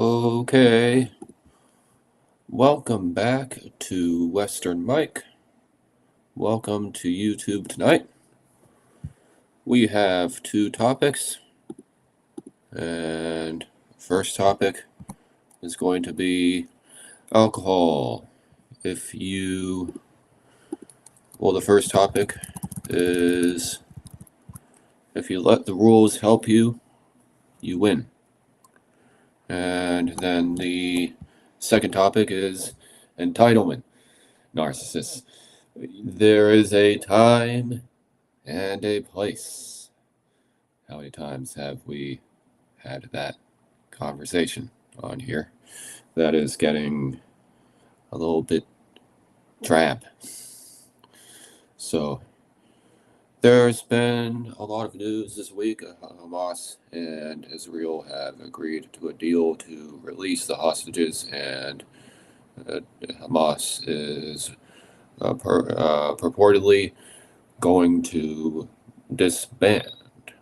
Okay, welcome back to Western Mike. Welcome to YouTube tonight. We have two topics, and first topic is going to be alcohol. The first topic is if you let the rules help you, you win. And then the second topic is entitlement, narcissists. There is a time and a place. How many times have we had that conversation on here? That is getting a little bit drab. So, there's been a lot of news this week. Hamas and Israel have agreed to a deal to release the hostages, and Hamas is purportedly going to disband.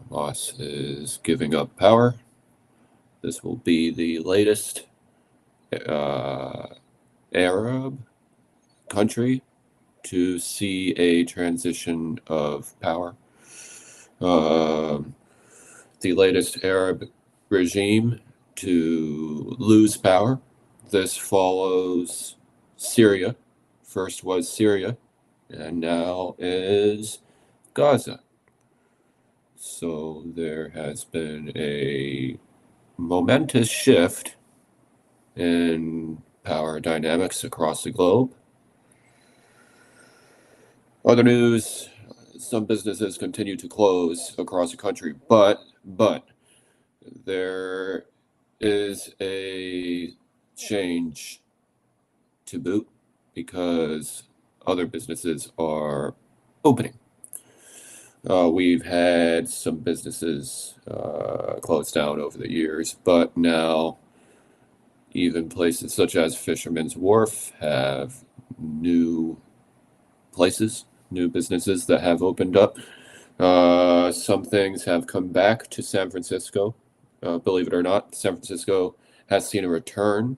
Hamas is giving up power. This will be the latest Arab country to see a transition of power. The latest Arab regime to lose power. This follows Syria. First was Syria, and now is Gaza. So there has been a momentous shift in power dynamics across the globe. Other news, some businesses continue to close across the country, but there is a change to boot because other businesses are opening. We've had some businesses closed down over the years, but now even places such as Fisherman's Wharf have new places, new businesses that have opened up. Some things have come back to San Francisco. Believe it or not, San Francisco has seen a return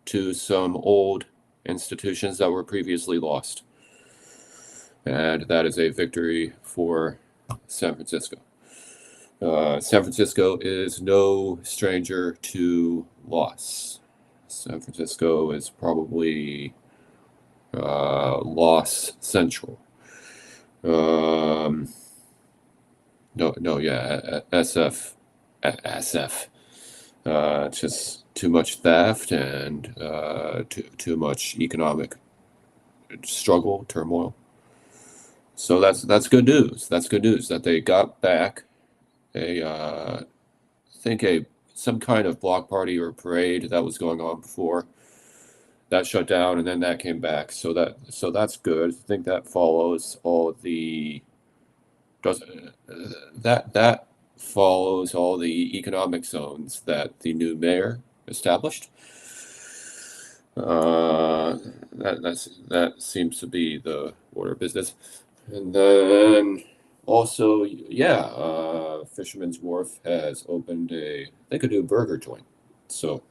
to some old institutions that were previously lost. And that is a victory for San Francisco. San Francisco is no stranger to loss. San Francisco is probably loss central. SF. Just too much theft and too much economic struggle, turmoil. So that's good news. That's good news that they got back some kind of block party or parade that was going on before. That shut down and then that came back. So that's good. I think that follows all the follows all the economic zones that the new mayor established. That seems to be the order of business. And then also, Fisherman's Wharf has opened a new burger joint. So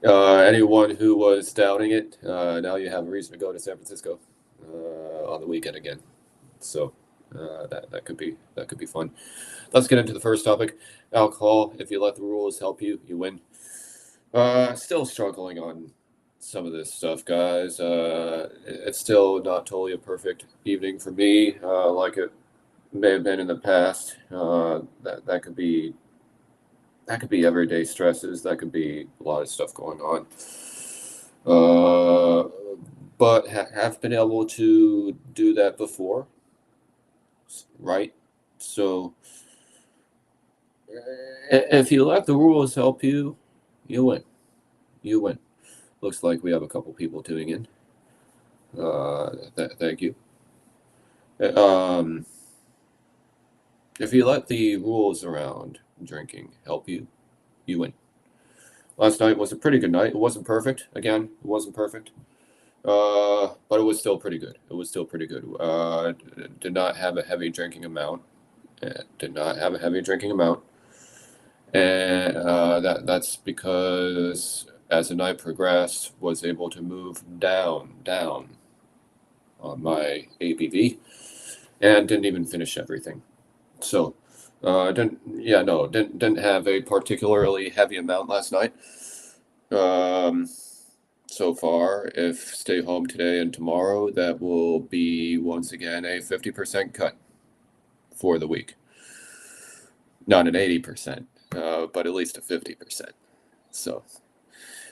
anyone who was doubting it, now you have a reason to go to San Francisco on the weekend again. So that could be fun. Let's get into the first topic: alcohol. If you let the rules help you, you win. Still struggling on some of this stuff, guys. It's still not totally a perfect evening for me, like it may have been in the past. That could be everyday stresses. That could be a lot of stuff going on. But have been able to do that before, right? So if you let the rules help you, you win. You win. Looks like we have a couple people tuning in. Thank you. If you let the rules around drinking help you, you win. Last night was a pretty good night. It wasn't perfect. Again, it wasn't perfect. But it was still pretty good. Did not have a heavy drinking amount. And that's because as the night progressed, was able to move down on my ABV, and didn't even finish everything. So, didn't have a particularly heavy amount last night. So far, if stay home today and tomorrow, that will be once again a 50% cut for the week. Not an 80%, but at least a 50%. So,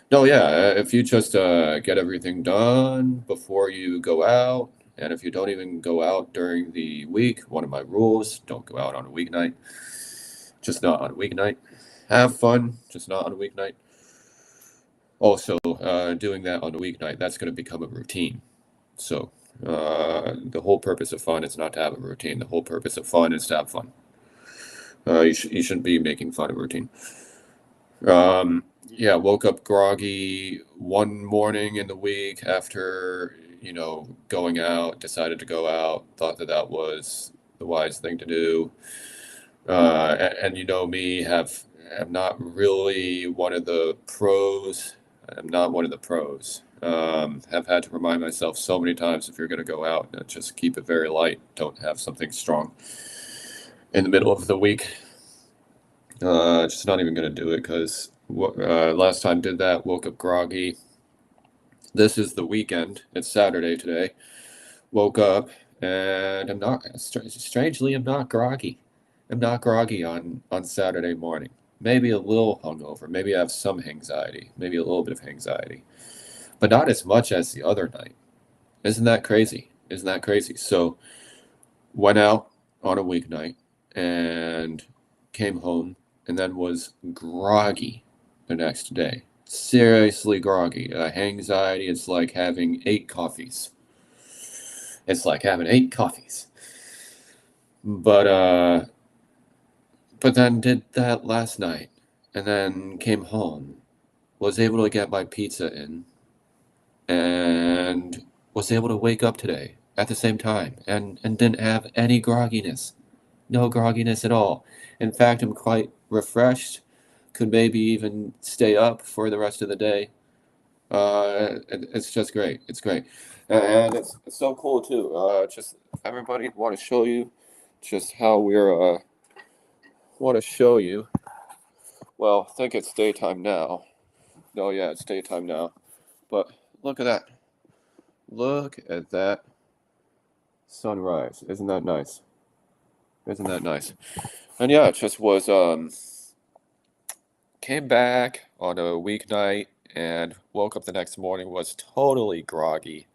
no, yeah, if you just get everything done before you go out, and if you don't even go out during the week, one of my rules, don't go out on a weeknight. Just not on a weeknight. Have fun, just not on a weeknight. Also, doing that on a weeknight, that's going to become a routine. So, the whole purpose of fun is not to have a routine. The whole purpose of fun is to have fun. You shouldn't be making fun of a routine. Yeah, woke up groggy one morning in the week after, going out, decided to go out, thought that was the wise thing to do. And you know me, am not really one of the pros. I'm not one of the pros. Have had to remind myself so many times if you're going to go out, just keep it very light. Don't have something strong in the middle of the week. Just not even going to do it because last time did that, woke up groggy. This is the weekend. It's Saturday today. Woke up and I'm not, strangely, I'm not groggy. I'm not groggy on Saturday morning. Maybe a little hungover. Maybe I have some anxiety. Maybe a little bit of anxiety. But not as much as the other night. Isn't that crazy? Isn't that crazy? So, went out on a weeknight and came home and then was groggy the next day. Seriously groggy. Anxiety, it's like having 8 coffees. It's like having 8 coffees. But then did that last night and then came home, was able to get my pizza in, and was able to wake up today at the same time and didn't have any grogginess. No grogginess at all. In fact, I'm quite refreshed. Could maybe even stay up for the rest of the day. It's just great. It's great, and it's so cool too. Just everybody want to show you just how we're want to show you. Well, I think it's daytime now. No, yeah, it's daytime now. But look at that. Look at that sunrise. Isn't that nice? Isn't that nice? And yeah, it just was came back on a weeknight and woke up the next morning, was totally groggy.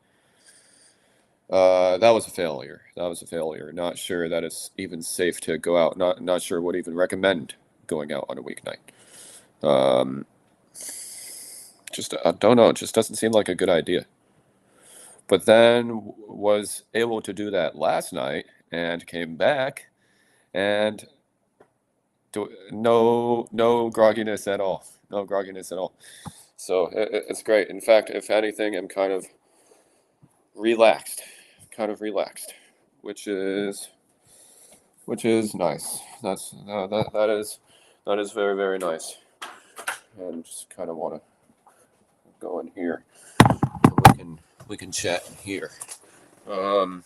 That was a failure. That was a failure. Not sure that it's even safe to go out. Not sure would even recommend going out on a weeknight. Um, just I don't know. It just doesn't seem like a good idea. But then was able to do that last night and came back and no grogginess at all. No grogginess at all. So it's great. In fact, if anything, I'm relaxed, kind of relaxed, which is nice. That is very, very nice. And just kind of want to go in here. We can chat in here. No,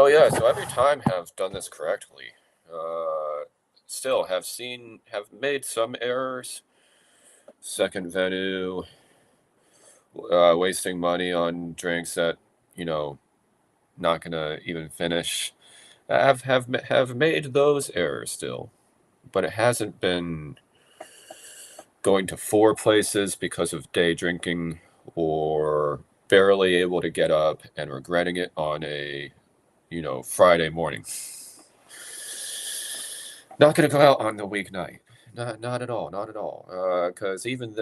yeah. So every time have done this correctly. Still have made some errors. Second venue, wasting money on drinks that not gonna even finish. Have made those errors still, but it hasn't been going to 4 places because of day drinking or barely able to get up and regretting it on a Friday morning. Not gonna go out on the weeknight. Not at all. Not at all. Because even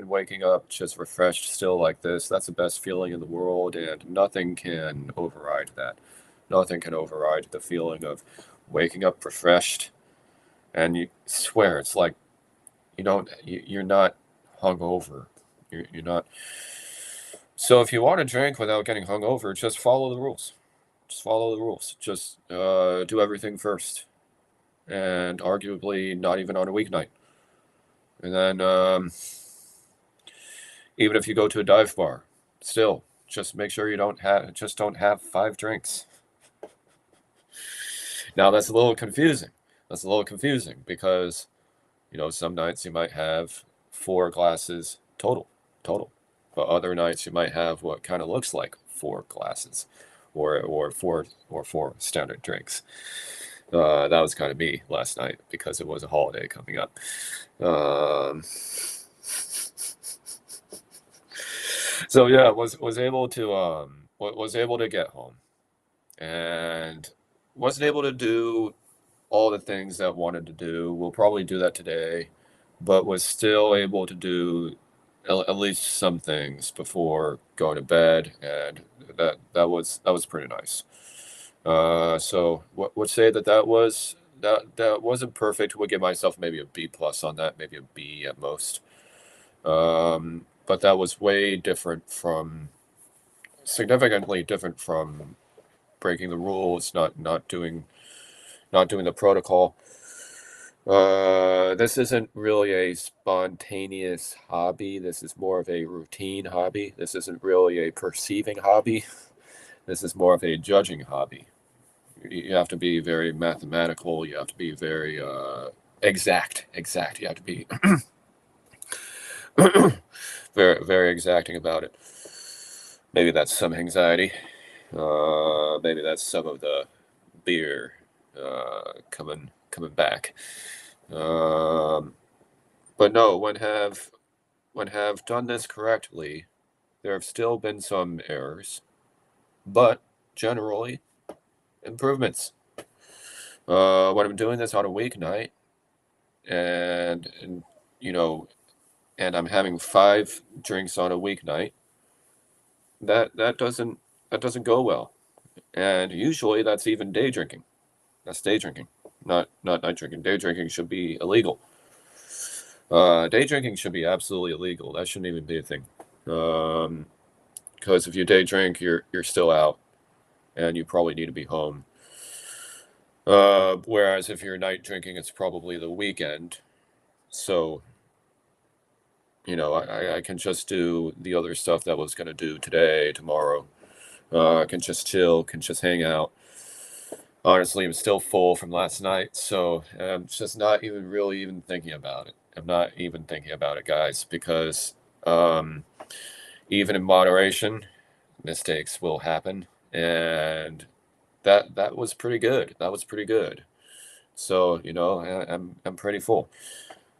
waking up just refreshed still like this, that's the best feeling in the world, and nothing can override that. Nothing can override the feeling of waking up refreshed, and you swear it's like you're not hungover. You're not. So if you want to drink without getting hungover, just follow the rules. Just follow the rules. Just do everything first. and arguably not even on a weeknight. And then even if you go to a dive bar, still just make sure you don't have 5 drinks. Now that's a little confusing. That's a little confusing because some nights you might have 4 glasses total, but other nights you might have what kind of looks like 4 glasses, or four standard drinks. That was kind of me last night because it was a holiday coming up. Um, so yeah, was able to was able to get home and wasn't able to do all the things that I wanted to do. We'll probably do that today, but was still able to do at least some things before going to bed, and that was pretty nice. So what would say that wasn't perfect. Would give myself maybe a B plus on that, maybe a B at most. But that was way different from significantly different from breaking the rules, not doing the protocol. This isn't really a spontaneous hobby. This is more of a routine hobby. This isn't really a perceiving hobby. This is more of a judging hobby. You have to be very mathematical. You have to be very exact. You have to be very, very exacting about it. Maybe that's some anxiety. Maybe that's some of the beer coming back. But no, when have done this correctly, there have still been some errors, but generally improvements. When I'm doing this on a weeknight, and you know, and I'm having 5 drinks on a weeknight, that doesn't go well. And usually that's even day drinking. That's day drinking, not night drinking. Day drinking should be illegal. Day drinking should be absolutely illegal. That shouldn't even be a thing. Because if you day drink, you're still out, and you probably need to be home. Whereas if you're night drinking, it's probably the weekend. So I can just do the other stuff that I was gonna do today, tomorrow. I can just chill, can just hang out. Honestly, I'm still full from last night, so I'm just not even really even thinking about it. I'm not even thinking about it, guys, because um, even in moderation, mistakes will happen, and that was pretty good. That was pretty good. So I'm pretty full.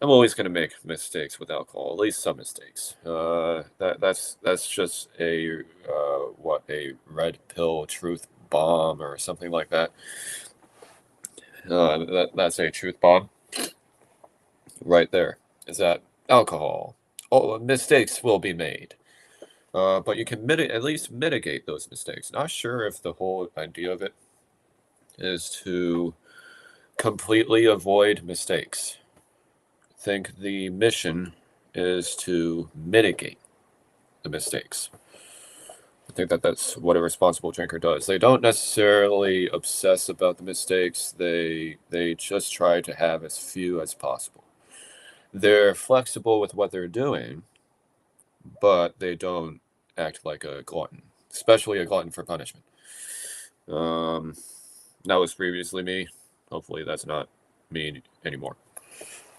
I'm always going to make mistakes with alcohol, at least some mistakes. That's just a red pill truth bomb or something like that. That's a truth bomb right there. Is that alcohol? Oh, mistakes will be made. But you can at least mitigate those mistakes. Not sure if the whole idea of it is to completely avoid mistakes. I think the mission is to mitigate the mistakes. I think that's what a responsible drinker does. They don't necessarily obsess about the mistakes. They just try to have as few as possible. They're flexible with what they're doing, but they don't act like a glutton, especially a glutton for punishment. Um, that was previously me. Hopefully, that's not me anymore.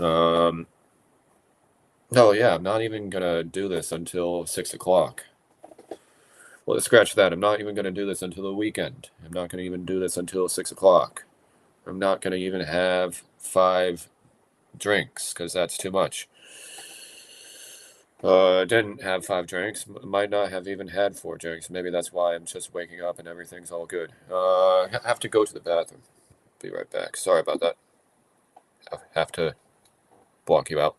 Oh yeah, I'm not even gonna do this until 6 o'clock. Well, scratch that. I'm not even gonna do this until the weekend. I'm not gonna even do this until 6 o'clock. I'm not gonna even have 5 drinks because that's too much. Didn't have 5 drinks. Might not have even had 4 drinks. Maybe that's why I'm just waking up and everything's all good. Have to go to the bathroom. Be right back. Sorry about that. Have to block you out.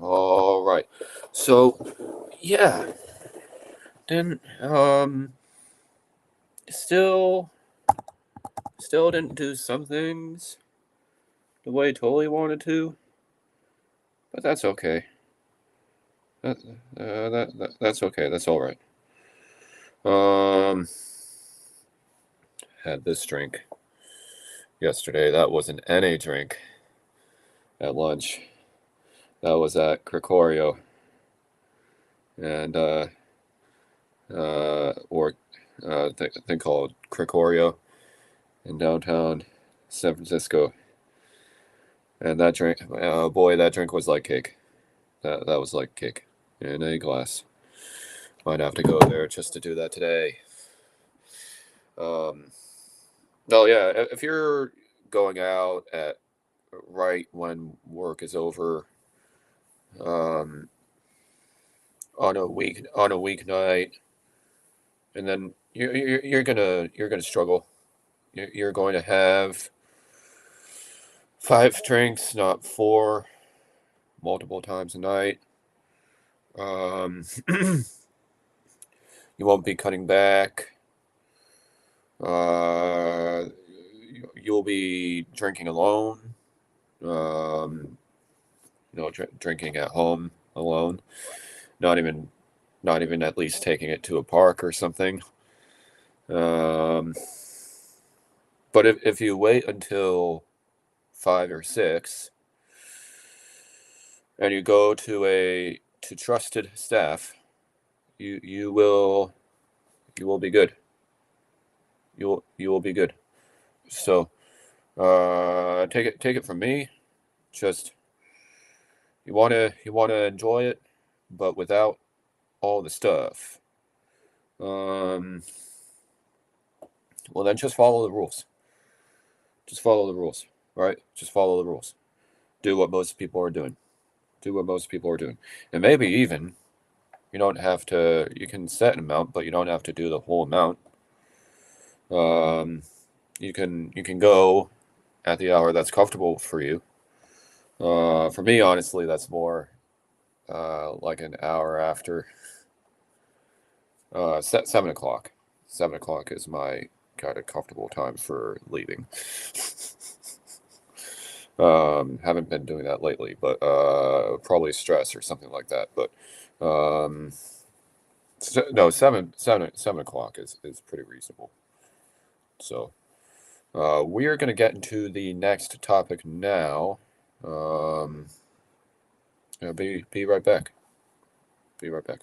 All right. So, yeah. Then, still didn't do some things the way I totally wanted to, but that's okay. That's okay. That's all right. Had this drink yesterday. That was an NA drink at lunch. That was at Cricorio, and thing called Cricorio in downtown San Francisco. And that drink, boy, that drink was like cake. That was like cake in a glass. Might have to go there just to do that today. No, yeah, if you're going out at right when work is over, on a weeknight, and then you're gonna struggle. You're going to have 5 drinks, not 4, multiple times a night. You won't be cutting back. You'll be drinking alone. Drinking at home alone. Not even at least taking it to a park or something. But if you wait until 5 or 6, and you go to trusted staff, you will be good. You will be good. So, take it from me. Just you wanna enjoy it, but without all the stuff. Well, then just follow the rules. Just follow the rules, right? Just follow the rules. Do what most people are doing. And maybe even you don't have to. You can set an amount, but you don't have to do the whole amount. You can go at the hour that's comfortable for you. For me, honestly, that's more like an hour after 7 o'clock. 7 o'clock is my kind of comfortable time for leaving. Haven't been doing that lately, but probably stress or something like that. But no, 7 o'clock is pretty reasonable. So we are going to get into the next topic now. Be right back. Be right back.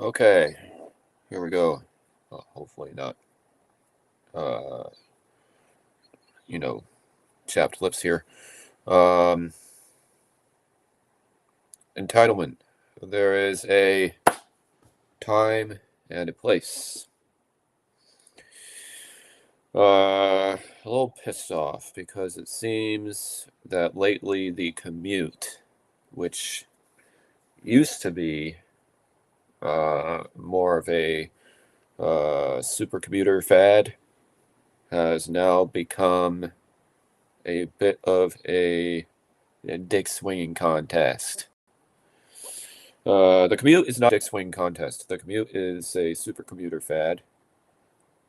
Okay, here we go. Hopefully not, chapped lips here. Entitlement. There is a time and a place. A little pissed off because it seems that lately the commute, which used to be more of a supercommuter fad, has now become a bit of a dick swinging contest. The commute is not a dick swinging contest. The commute is a supercommuter fad.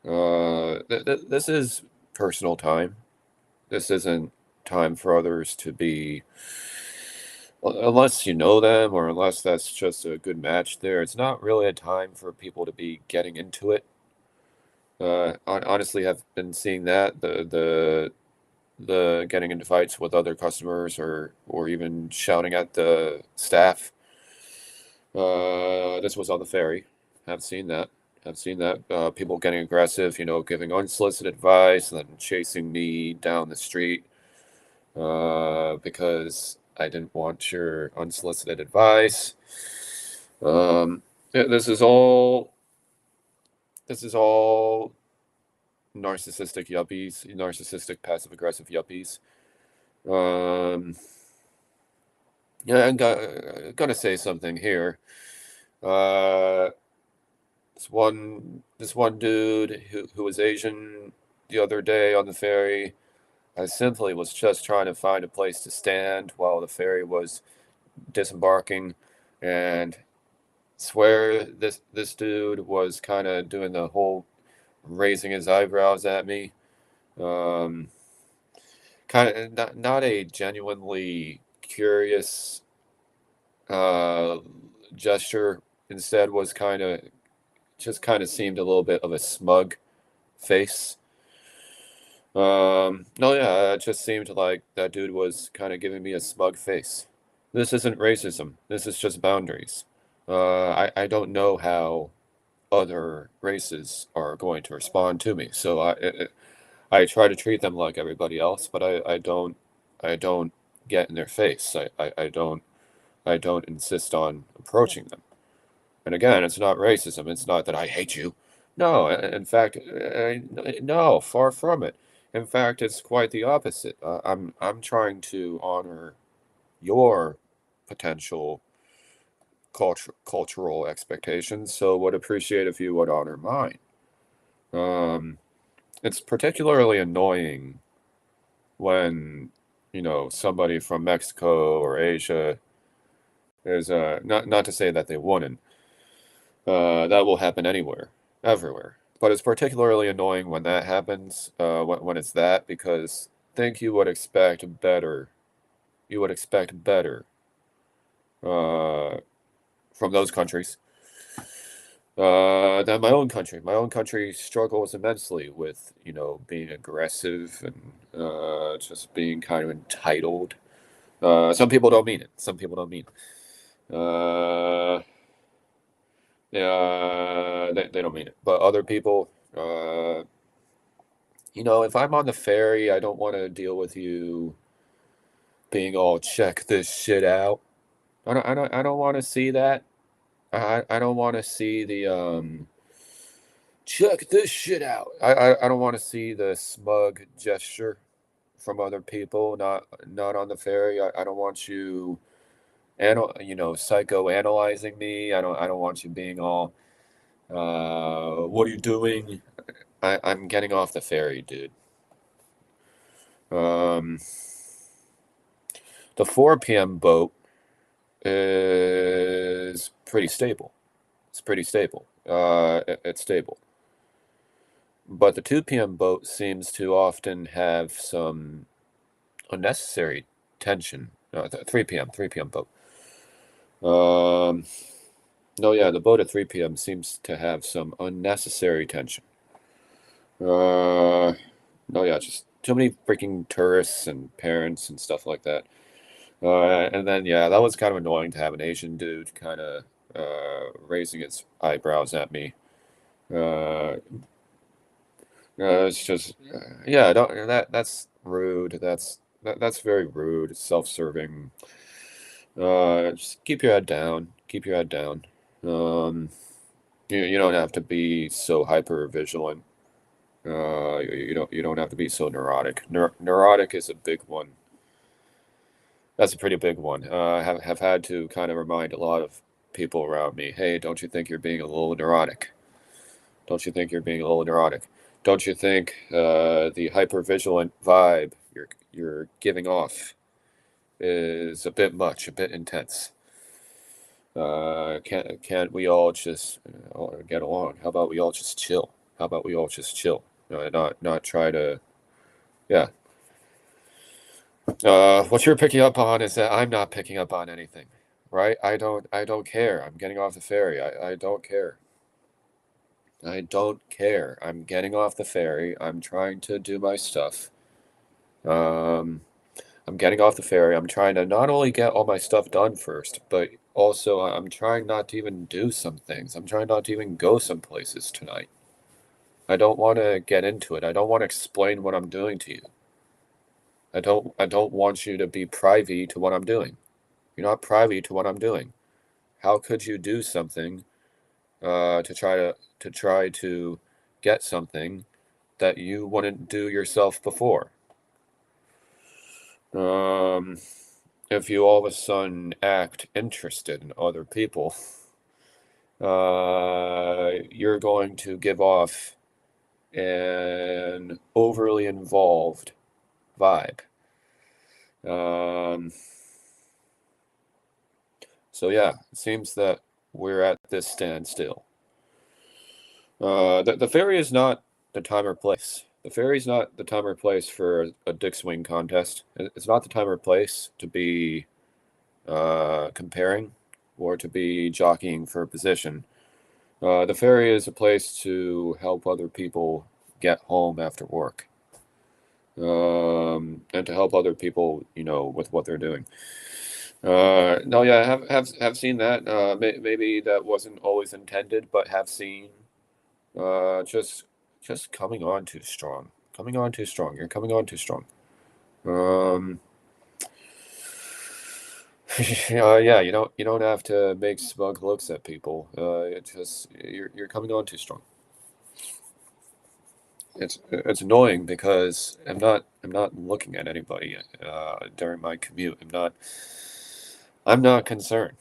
This is personal time. This isn't time for others to be, unless you know them or unless that's just a good match there, it's not really a time for people to be getting into it. Honestly, I've been seeing that the getting into fights with other customers or even shouting at the staff. This was on the ferry. I've seen that. I've seen that. People getting aggressive, giving unsolicited advice and then chasing me down the street because I didn't want your unsolicited advice. This is all narcissistic yuppies, narcissistic passive aggressive yuppies. Um, yeah, I'm gonna say something here. Uh, this one dude who was Asian the other day on the ferry. I simply was just trying to find a place to stand while the ferry was disembarking, and swear this dude was kind of doing the whole raising his eyebrows at me. Um, kind of not a genuinely curious uh, gesture. Instead, was kind of seemed a little bit of a smug face. No, yeah, it just seemed like that dude was kind of giving me a smug face. This isn't racism. This is just boundaries. I don't know how other races are going to respond to me, so I try to treat them like everybody else, but I don't get in their face. I don't insist on approaching them. And again, it's not racism. It's not that I hate you. No, in fact, no, far from it. In fact, it's quite the opposite. I'm trying to honor your potential cultural expectations, so would appreciate if you would honor mine. Um, it's particularly annoying when somebody from Mexico or Asia is not to say that they wouldn't. That will happen anywhere, everywhere. But it's particularly annoying when that happens, when it's that, because think you would expect better. You would expect better uh, from those countries than my own country. My own country struggles immensely with, being aggressive and just being kind of entitled. Some people don't mean it. Some people don't mean it. They don't mean it. But other people, if I'm on the ferry, I don't want to deal with you being all check this shit out. I don't want to see that. I don't want to see the check this shit out. I don't want to see the smug gesture from other people. Not on the ferry. I don't want you, psychoanalyzing me. I don't want you being all. What are you doing? I'm getting off the ferry, dude. Um, the 4 p.m. boat is pretty stable. It's pretty stable. It's stable. But the 2 p.m. boat seems to often have some unnecessary tension. 3 p.m. boat. No, yeah, the boat at 3 p.m. seems to have some unnecessary tension. No, yeah, just too many freaking tourists and parents and stuff like that. And then, yeah, that was kind of annoying to have an Asian dude kind of raising his eyebrows at me. It's just, yeah, don't, that's rude. That's very rude. It's self-serving. Just keep your head down. Keep your head down. Um, you don't have to be so hyper vigilant. You don't have to be so neurotic. Neurotic is a big one. That's a pretty big one. Have had to kind of remind a lot of people around me, hey, don't you think you're being a little neurotic? Don't you think you're being a little neurotic? Don't you think the hypervigilant vibe you're giving off is a bit much, a bit intense? Can't we all just get along? How about we all just chill? How about we all just chill? Not try to, yeah. What you're picking up on is that I'm not picking up on anything, right? I don't care. I'm getting off the ferry. I don't care. I don't care. I'm getting off the ferry. I'm trying to do my stuff. Um, I'm getting off the ferry. I'm trying to not only get all my stuff done first, but also I'm trying not to even do some things. I'm trying not to even go some places tonight. I don't want to get into it. I don't want to explain what I'm doing to you. I don't want you to be privy to what I'm doing. You're not privy to what I'm doing. How could you do something to try to get something that you wouldn't do yourself before? Um, if you all of a sudden act interested in other people, you're going to give off an overly involved vibe. Um, so yeah, it seems that we're at this standstill. The ferry is not the time or place. The ferry's not the time or place for a dick swing contest. It's not the time or place to be comparing or to be jockeying for a position. The ferry is a place to help other people get home after work, and to help other people, with what they're doing. No, yeah, have seen that. Maybe that wasn't always intended, but have seen. Just coming on too strong. Coming on too strong. You're coming on too strong. Um, yeah, you don't have to make smug looks at people. You're coming on too strong. It's annoying because I'm not looking at anybody during my commute. I'm not concerned.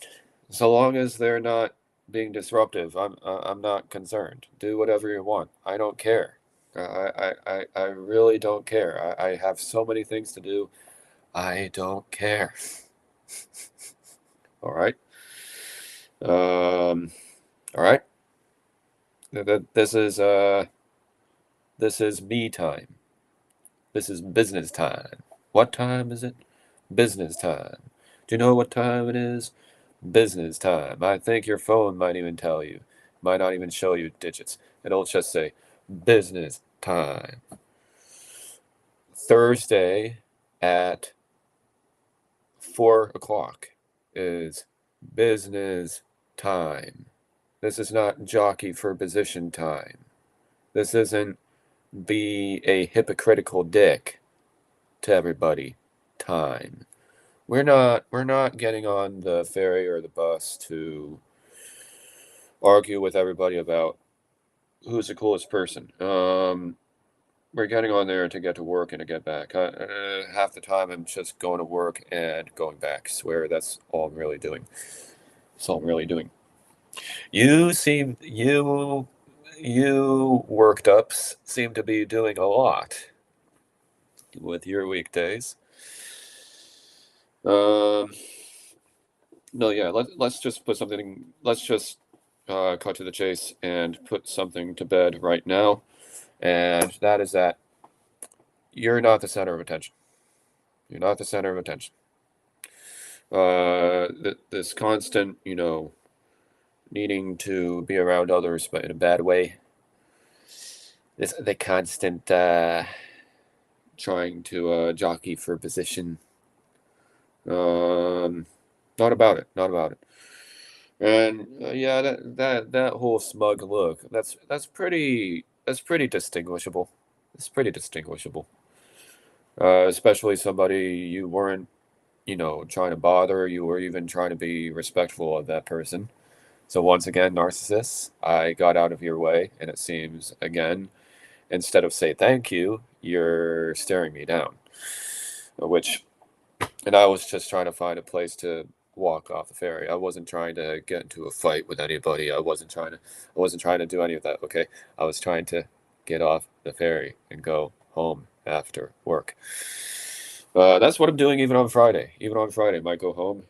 So long as they're not being disruptive, I'm not concerned. Do whatever you want. I don't care. I really don't care. I have so many things to do. I don't care. All right. Um. All right. This is me time. This is business time. What time is it? Business time. Do you know what time it is? Business time. I think your phone might even tell you. Might not even show you digits. It'll just say business time. Thursday at 4 o'clock is business time. This is not jockey for position time. This isn't be a hypocritical dick to everybody time. We're not getting on the ferry or the bus to argue with everybody about who's the coolest person. We're getting on there to get to work and to get back. Half the time I'm just going to work and going back. Swear that's all I'm really doing. That's all I'm really doing. You worked ups seem to be doing a lot with your weekdays. Um, no, yeah, let's just put something. Let's just cut to the chase and put something to bed right now, and that is that you're not the center of attention. You're not the center of attention. This constant, needing to be around others, but in a bad way. This the constant trying to jockey for position. Um, not about it. Not about it. And yeah, that whole smug look. That's pretty distinguishable. It's pretty distinguishable. Especially somebody you weren't, trying to bother. You were even trying to be respectful of that person. So once again, narcissists, I got out of your way, and it seems again, instead of say thank you, you're staring me down. Which, and I was just trying to find a place to walk off the ferry. I wasn't trying to get into a fight with anybody. I wasn't trying to do any of that. Okay, I was trying to get off the ferry and go home after work. That's what I'm doing even on Friday. Even on Friday, I might go home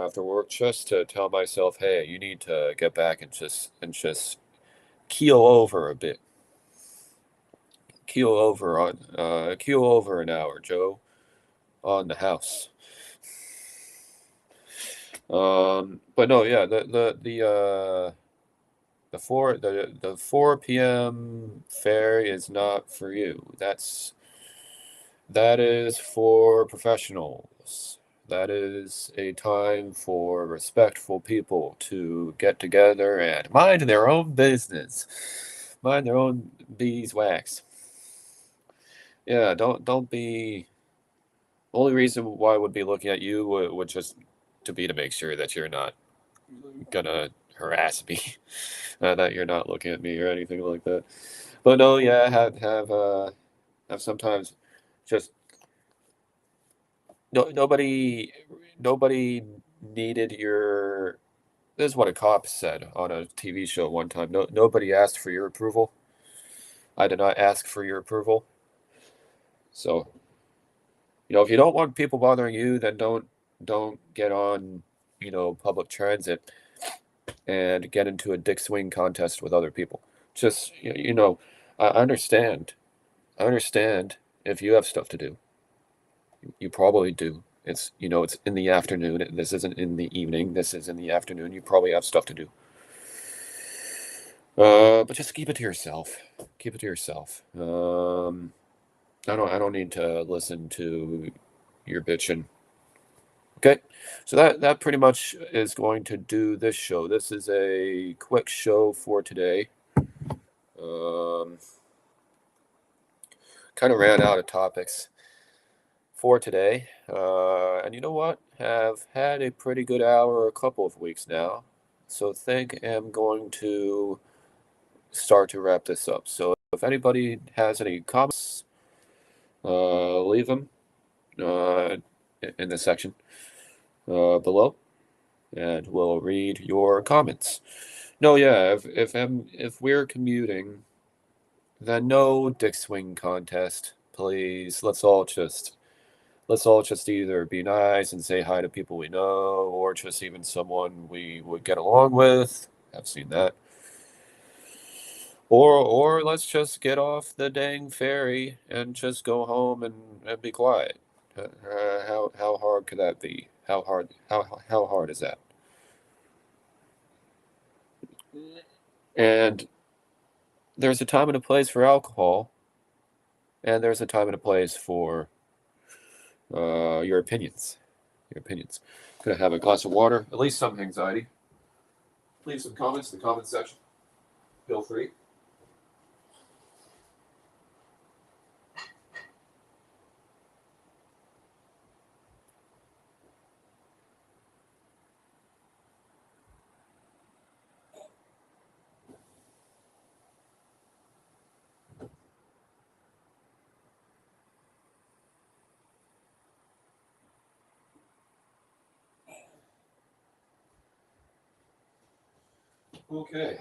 after work just to tell myself, "Hey, you need to get back and just keel over a bit. Keel over an hour, Joe. on the house. But no, yeah, the 4 p.m. fair is not for you. That is for professionals. That is a time for respectful people to get together and mind their own business. Mind their own beeswax. Yeah, don't be. Only reason why I would be looking at you would just to be to make sure that you're not gonna harass me, that you're not looking at me or anything like that. But no, yeah, have sometimes just nobody needed your. This is what a cop said on a TV show one time. Nobody asked for your approval. I did not ask for your approval. So, if you don't want people bothering you, then don't get on, public transit and get into a dick swing contest with other people. Just, I understand. I understand if you have stuff to do. You probably do. It's in the afternoon. This isn't in the evening. This is in the afternoon. You probably have stuff to do. But just keep it to yourself. Keep it to yourself. I don't need to listen to your bitching. Okay, so that pretty much is going to do this show. This is a quick show for today. Kind of ran out of topics for today. And you know what? Have had a pretty good hour a couple of weeks now. So think I'm going to start to wrap this up. So if anybody has any comments, leave them in the section below, and we'll read your comments. No, yeah, if we're commuting, then no dick swing contest, please. Let's all just either be nice and say hi to people we know, or just even someone we would get along with. I've seen that. Or let's just get off the dang ferry and just go home and be quiet. How hard could that be? How hard is that? And there's a time and a place for alcohol, and there's a time and a place for your opinions. Your opinions. Could I have a glass of water? At least some anxiety. Leave some comments in the comment section. Feel free. Okay.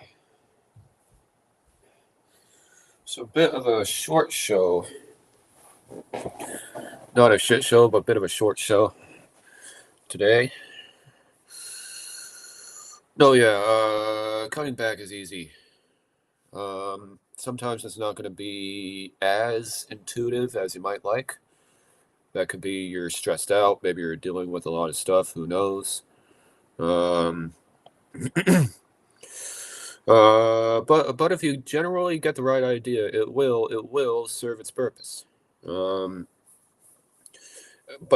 So a bit of a short show. Not a shit show, but a bit of a short show today. No, yeah, coming back is easy. Sometimes it's not going to be as intuitive as you might like. That could be you're stressed out, maybe you're dealing with a lot of stuff, who knows. But if you generally get the right idea, it will serve its purpose. But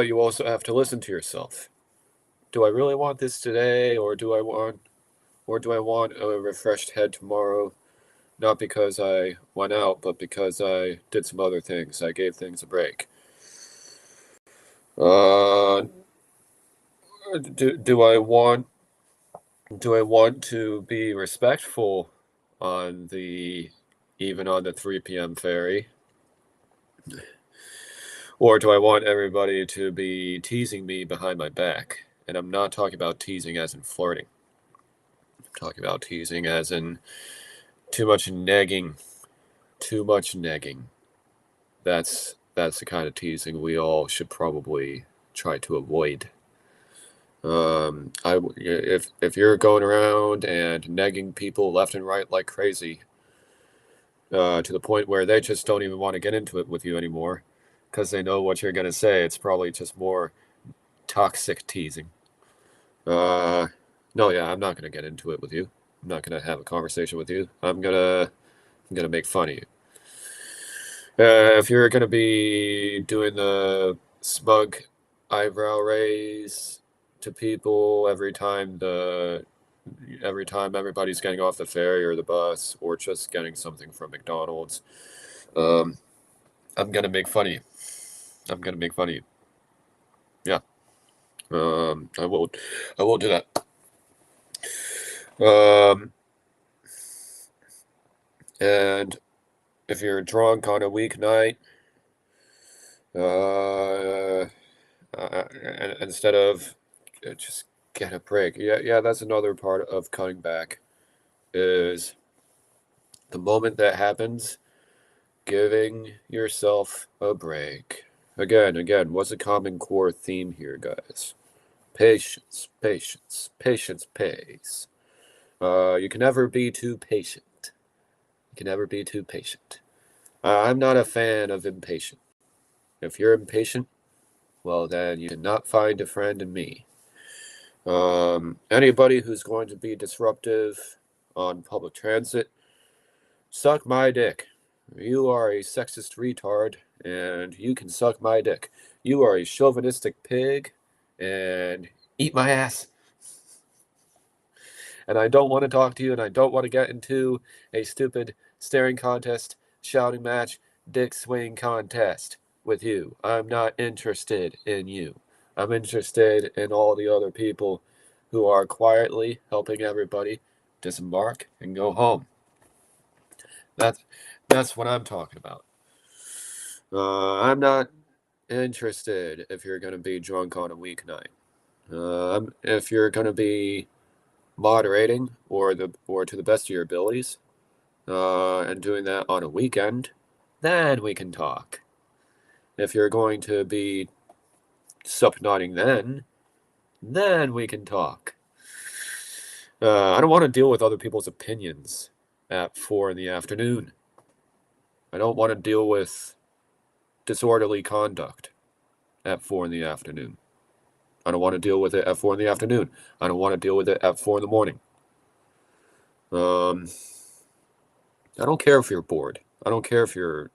you also have to listen to yourself. Do I really want this today, or do I want a refreshed head tomorrow? Not because I went out, but because I did some other things. I gave things a break. Do I want to be respectful even on the 3 p.m. ferry? Or do I want everybody to be teasing me behind my back? And I'm not talking about teasing as in flirting. I'm talking about teasing as in too much negging. Too much negging. That's the kind of teasing we all should probably try to avoid. If you're going around and negging people left and right like crazy, to the point where they just don't even want to get into it with you anymore, because they know what you're gonna say. It's probably just more toxic teasing. No, yeah, I'm not gonna get into it with you. I'm not gonna have a conversation with you. I'm gonna make fun of you. If you're gonna be doing the smug eyebrow raise to people every time everybody's getting off the ferry or the bus or just getting something from McDonald's, I'm gonna make fun of you. I'm gonna make fun of you. Yeah. I will do that. And if you're drunk on a weeknight, instead of just get a break. Yeah, that's another part of cutting back is the moment that happens, giving yourself a break. Again, what's a common core theme here, guys? Patience, patience, patience pays. You can never be too patient. You can never be too patient. I'm not a fan of impatient. If you're impatient, well, then you cannot find a friend in me. Anybody who's going to be disruptive on public transit, suck my dick. You are a sexist retard, and you can suck my dick. You are a chauvinistic pig, and eat my ass. And I don't want to talk to you, and I don't want to get into a stupid staring contest, shouting match, dick swing contest with you. I'm not interested in you. I'm interested in all the other people who are quietly helping everybody disembark and go home. That's what I'm talking about. I'm not interested if you're going to be drunk on a weeknight. If you're going to be moderating or to the best of your abilities, and doing that on a weekend, then we can talk. If you're going to be sup-nodding then we can talk. I don't want to deal with other people's opinions at 4 in the afternoon. I don't want to deal with disorderly conduct at 4 in the afternoon. I don't want to deal with it at 4 in the afternoon. I don't want to deal with it at 4 in the morning. I don't care if you're bored. I don't care if you're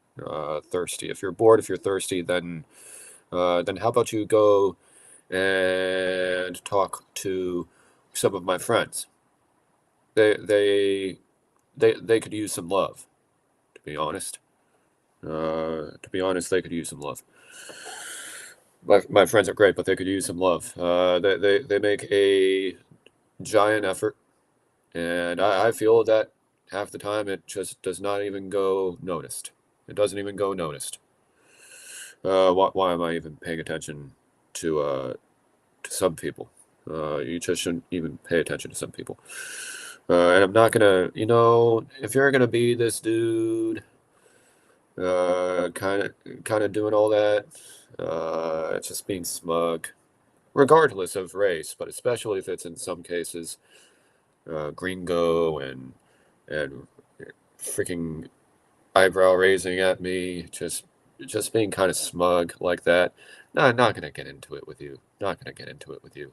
thirsty. If you're bored, if you're thirsty, then how about you go and talk to some of my friends? They could use some love, to be honest. They could use some love. My friends are great, but they could use some love. They make a giant effort, and I feel that half the time it just does not even go noticed. It doesn't even go noticed. Why am I even paying attention to some people? You just shouldn't even pay attention to some people. And I'm not gonna, if you're gonna be this dude, kind of doing all that, just being smug, regardless of race, but especially if it's in some cases, gringo and freaking eyebrow raising at me, just being kind of smug like that. No, I'm not gonna get into it with you. Not gonna get into it with you.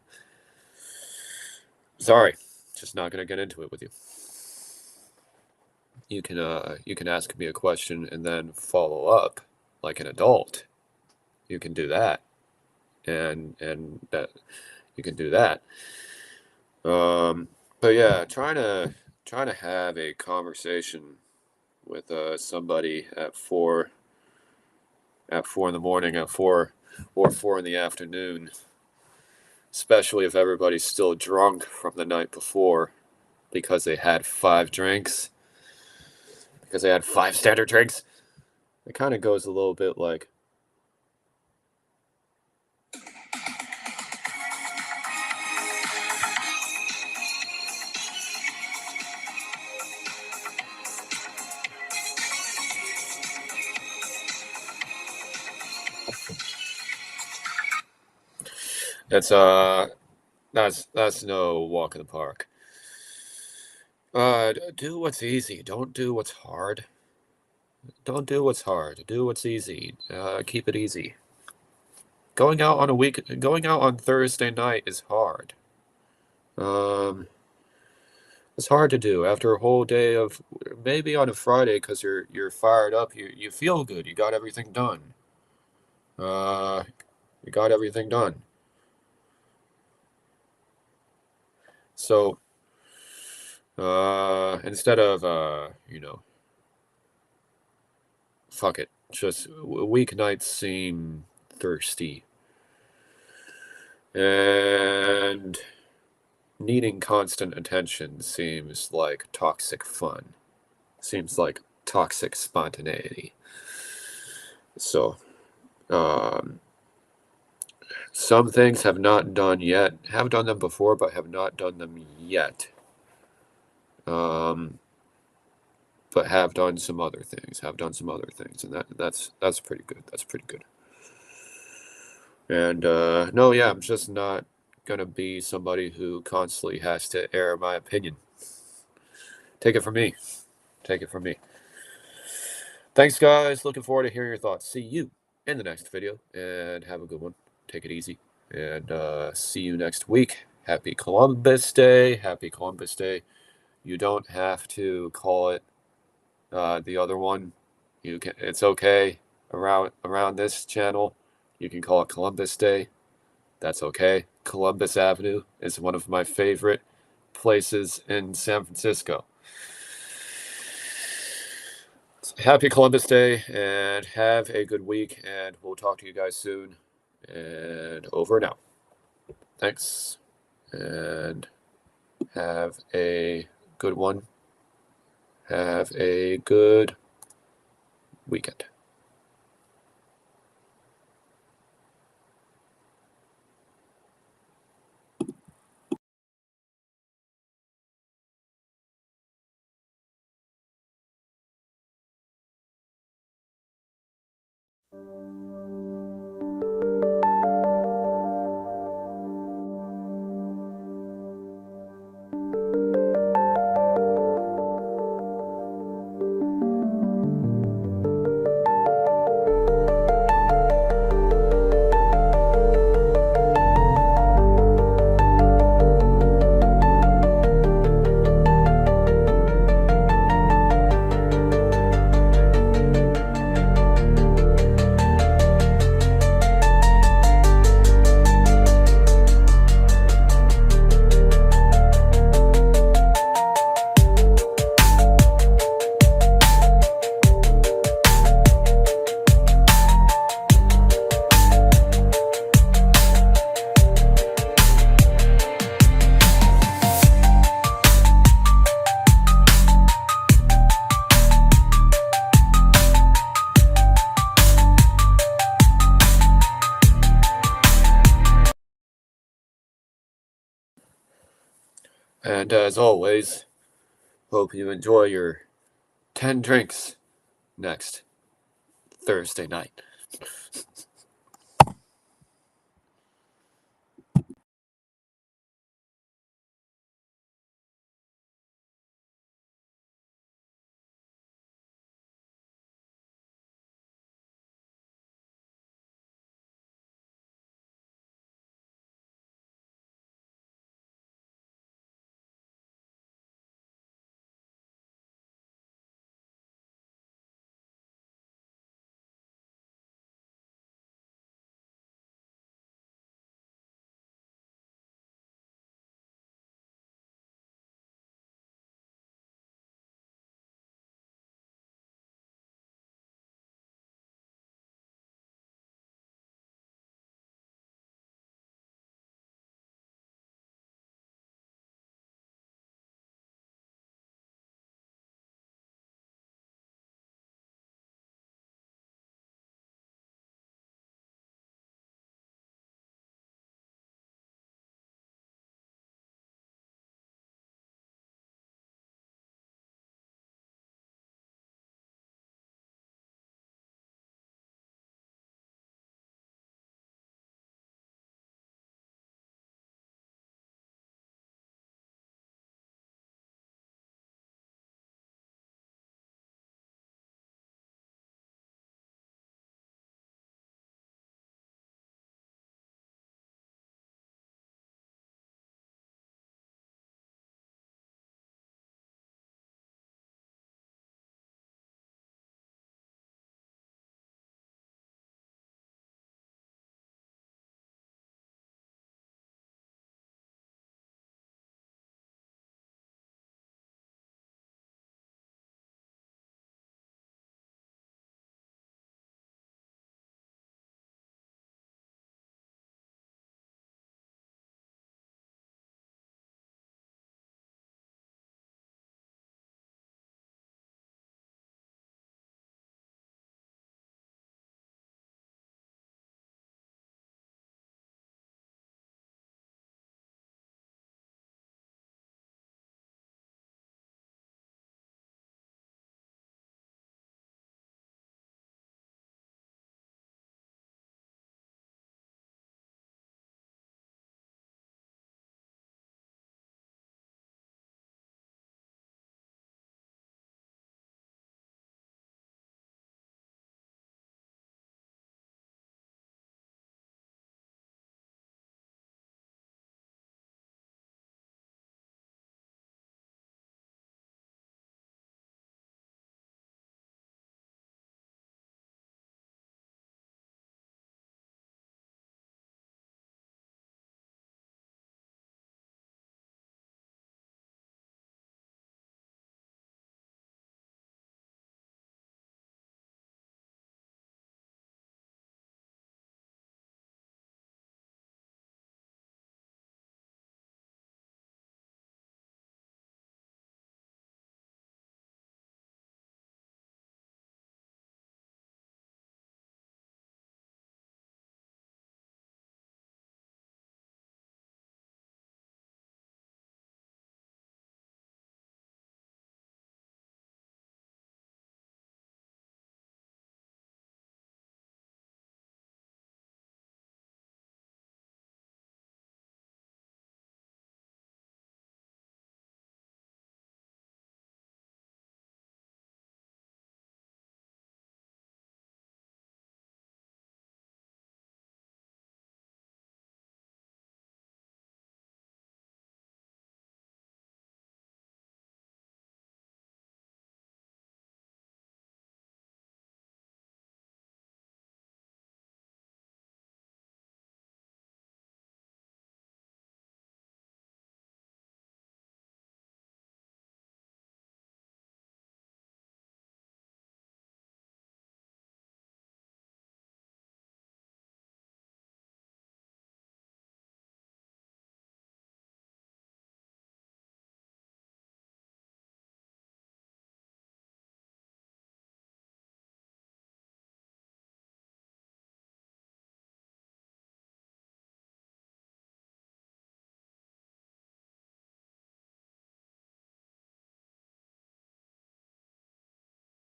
Sorry, just not gonna get into it with you. You can ask me a question and then follow up like an adult. You can do that, and that you can do that. But yeah, trying to have a conversation with somebody at 4 in the morning, at 4 or 4 in the afternoon, especially if everybody's still drunk from the night before because they had 5 drinks, because they had 5 standard drinks. It kind of goes a little bit like, it's that's no walk in the park. Do what's easy. Don't do what's hard. Don't do what's hard. Do what's easy. Keep it easy. Going out on Thursday night is hard. Um, it's hard to do after a whole day of maybe on a Friday because you're fired up. You feel good. You got everything done. Uh, you got everything done. So, instead of fuck it. Just weeknights seem thirsty and needing constant attention seems like toxic fun. Seems like toxic spontaneity. So, um, some things have not done yet. Have done them before, but have not done them yet. Um, but have done some other things. Have done some other things, and that's pretty good. That's pretty good. And no, yeah, I'm just not gonna be somebody who constantly has to air my opinion. Take it from me. Take it from me. Thanks, guys. Looking forward to hearing your thoughts. See you in the next video, and have a good one. Take it easy, and see you next week. Happy Columbus Day. Happy Columbus Day. You don't have to call it the other one. You can. It's okay around this channel. You can call it Columbus Day. That's okay. Columbus Avenue is one of my favorite places in San Francisco. Happy Columbus Day and have a good week, and we'll talk to you guys soon. And over and out. Thanks, and have a good one. Have a good weekend. And as always, hope you enjoy your 10 drinks next Thursday night.